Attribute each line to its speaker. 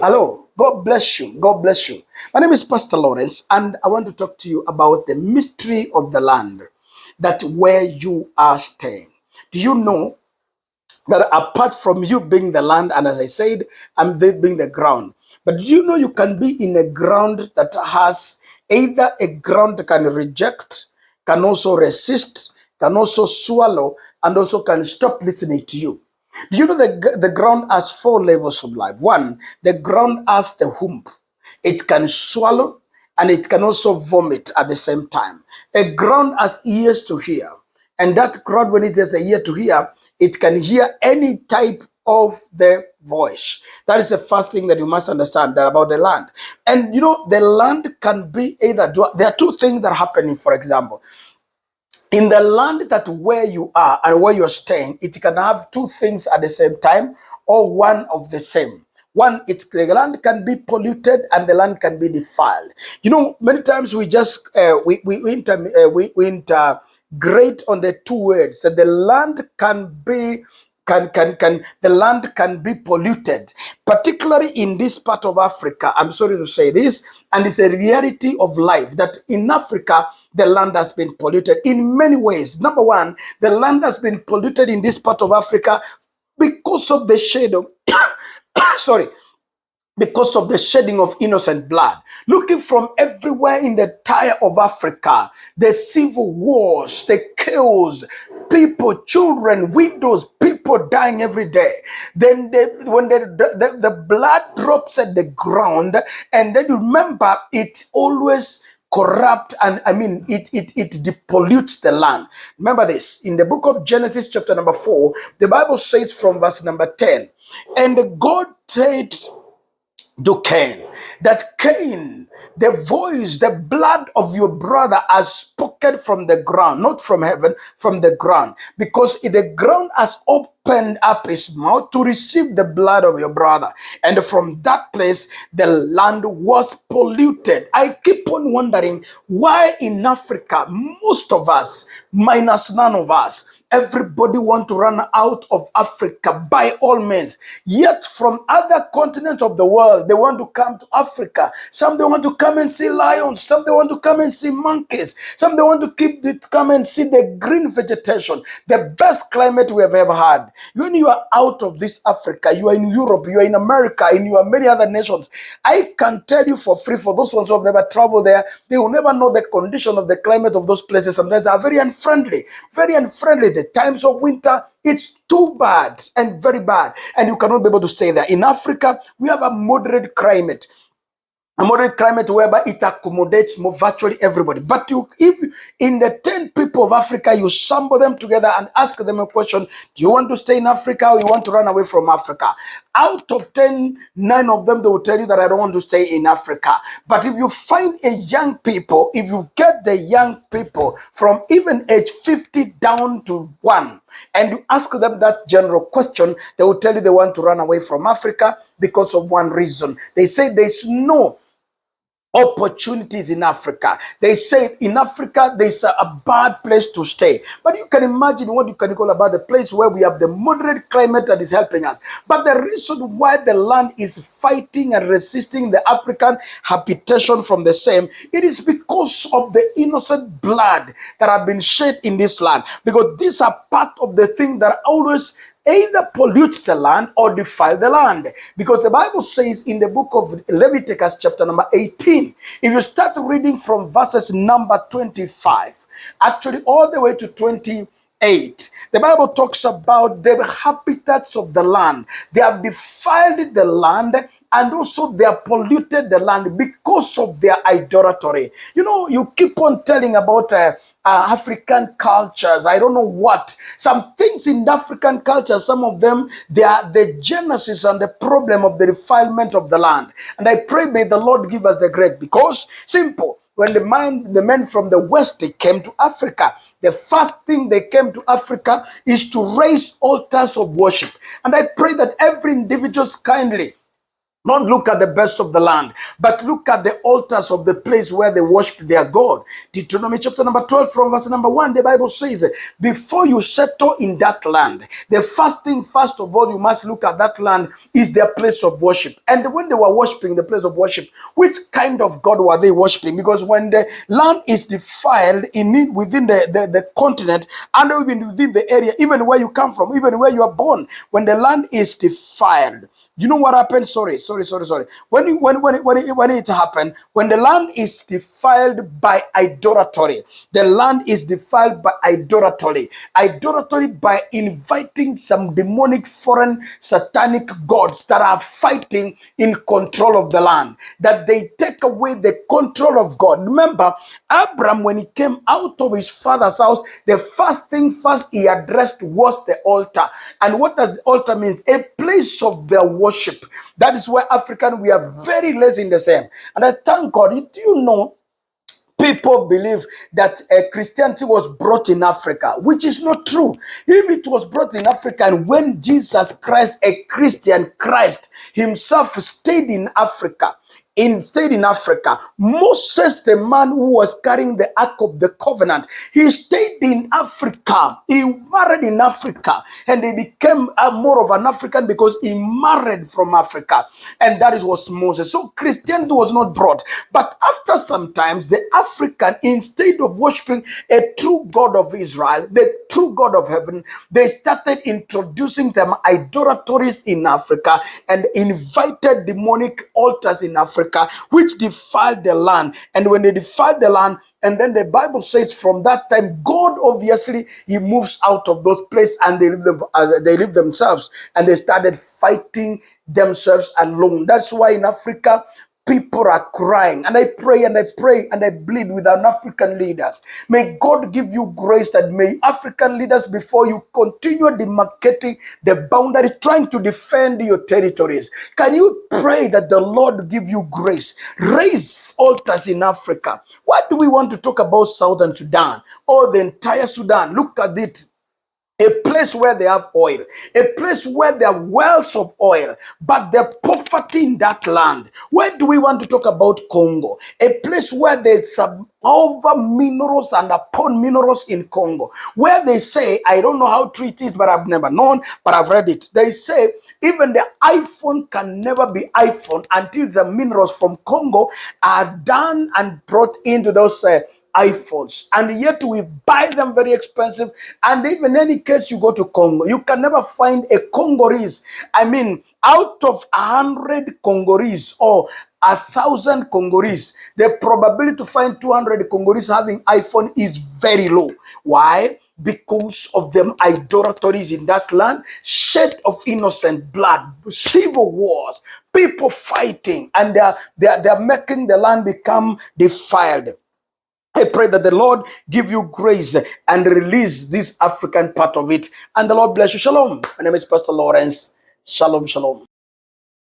Speaker 1: Hello, God bless you. God bless you. My name is Pastor Lawrence, and I want to talk to you about the mystery of the land, that where you are staying. Do you know that apart from you being the land, and as I said, I'm being the ground, but do you know you can be in a ground that has either a ground that can reject, can also resist, can also swallow, and also can stop listening to you? Do you know the ground has four levels of life? One, the ground has the womb. It can swallow and it can also vomit at the same time. A ground has ears to hear. And that ground, when it has a ear to hear, it can hear any type of the voice. That is the first thing that you must understand about the land. And you know, the land can be either, there are two things that are happening, for example. In the land that where you are and where you're staying, it can have two things at the same time or one of the same. One, the land can be polluted and the land can be defiled. You know, many times we just we integrate on the two words that the land can be can the land can be polluted, particularly in this part of Africa. I'm sorry to say this, and it's a reality of life that in Africa the land has been polluted in many ways. Number one, the land has been polluted in this part of Africa because of the shade of sorry, because of the shedding of innocent blood. Looking from everywhere in the entire of Africa, the civil wars, the chaos, people, children, widows, people dying every day. Then when the blood drops at the ground, and then you remember it always corrupt, and I mean it pollutes the land. Remember this in the book of Genesis chapter number 4, the Bible says from verse number 10, and God said to Cain, that Cain, the voice, the blood of your brother has spoken from the ground, not from heaven, from the ground, because the ground has opened up his mouth to receive the blood of your brother. And from that place, the land was polluted. I keep on wondering why in Africa, most of us, minus none of us, everybody want to run out of Africa by all means. Yet from other continents of the world, they want to come to Africa. Some they want to come and see lions. Some they want to come and see monkeys. Some they want to come and see the green vegetation, the best climate we have ever had. When you are out of this Africa, you are in Europe, you are in America, and you are many other nations. I can tell you for free, for those ones who have never traveled there, they will never know the condition of the climate of those places. Sometimes they are very unfriendly, very unfriendly. The times of winter, it's too bad and very bad, and you cannot be able to stay there. In Africa, we have a moderate climate. A moderate climate whereby it accommodates more virtually everybody. But if in the 10 people of Africa, you sample them together and ask them a question, do you want to stay in Africa or you want to run away from Africa? Out of 10, 9 of them, they will tell you that I don't want to stay in Africa. But if you find a young people, if you get the young people from even age 50 down to 1, and you ask them that general question, they will tell you they want to run away from Africa because of one reason. They say there's no opportunities in Africa. They say in Africa there's a bad place to stay. But you can imagine what you can call about the place where we have the moderate climate that is helping us. But the reason why the land is fighting and resisting the African habitation from the same, it is because of the innocent blood that have been shed in this land. Because these are part of the thing that always either pollutes the land or defile the land. Because the Bible says in the book of Leviticus chapter number 18, if you start reading from verses number 25, actually all the way to 28, the Bible talks about the habitats of the land. They have defiled the land, and also they have polluted the land because of their idolatry. You know, you keep on telling about African cultures. I don't know what. Some things in the African culture, some of them, they are the genesis and the problem of the defilement of the land. And I pray may the Lord give us the grace, because simple. When the men from the West, they came to Africa, the first thing they came to Africa is to raise altars of worship. And I pray that every individual kindly Not look at the best of the land, but look at the altars of the place where they worshipped their God. Deuteronomy chapter number 12 from verse number 1, the Bible says, before you settle in that land, the first thing, first of all, you must look at that land is their place of worship. And when they were worshiping the place of worship, which kind of God were they worshiping? Because when the land is defiled within the continent, and even within the area, even where you come from, even where you are born, when the land is defiled, you know what happened? Sorry. When it happened, when the land is defiled by idolatry, the land is defiled by idolatry by inviting some demonic, foreign, satanic gods that are fighting in control of the land, that they take away the control of God. Remember, Abraham, when he came out of his father's house, the first thing he addressed was the altar. And what does the altar mean? A place of their worship. That is why African, we are very lazy in the same. And I thank God. Do you know, people believe that Christianity was brought in Africa, which is not true. If it was brought in Africa, and when Jesus Christ, a Christian Christ himself, stayed in Africa, Moses, the man who was carrying the Ark of the Covenant, he stayed in Africa. He married in Africa, and he became more of an African because he married from Africa, and that was Moses. So Christianity was not brought, but after some times, the African, instead of worshiping a true God of Israel, the true God of heaven, they started introducing them idolatries in Africa and invited demonic altars in Africa, which defiled the land. And when they defiled the land, and then the Bible says from that time, God obviously, he moves out of those places, and they leave themselves, and they started fighting themselves alone. That's why in Africa, people are crying, and I pray and I bleed with our African leaders. May God give you grace, that may African leaders, before you continue demarcating the boundaries, trying to defend your territories, can you pray that the Lord give you grace? Raise altars in Africa. What do we want to talk about Southern Sudan or the entire Sudan? Look at it. A place where they have oil, a place where there are wells of oil, but the poverty in that land. Where do we want to talk about Congo? A place where there's some over minerals and upon minerals in Congo, where they say, I don't know how true it is, but I've never known, but I've read it. They say even the iPhone can never be iPhone until the minerals from Congo are done and brought into those iPhones, and yet we buy them very expensive. And even in any case you go to Congo, you can never find a Congolese. I mean, out of 100 Congolese or 1,000 Congolese, the probability to find 200 Congolese having iPhone is very low. Why? Because of them idolatries in that land, shed of innocent blood, civil wars, people fighting, and they're making the land become defiled. I pray that the Lord give you grace and release this African part of it. And the Lord bless you. Shalom. My name is Pastor Lawrence. Shalom, shalom.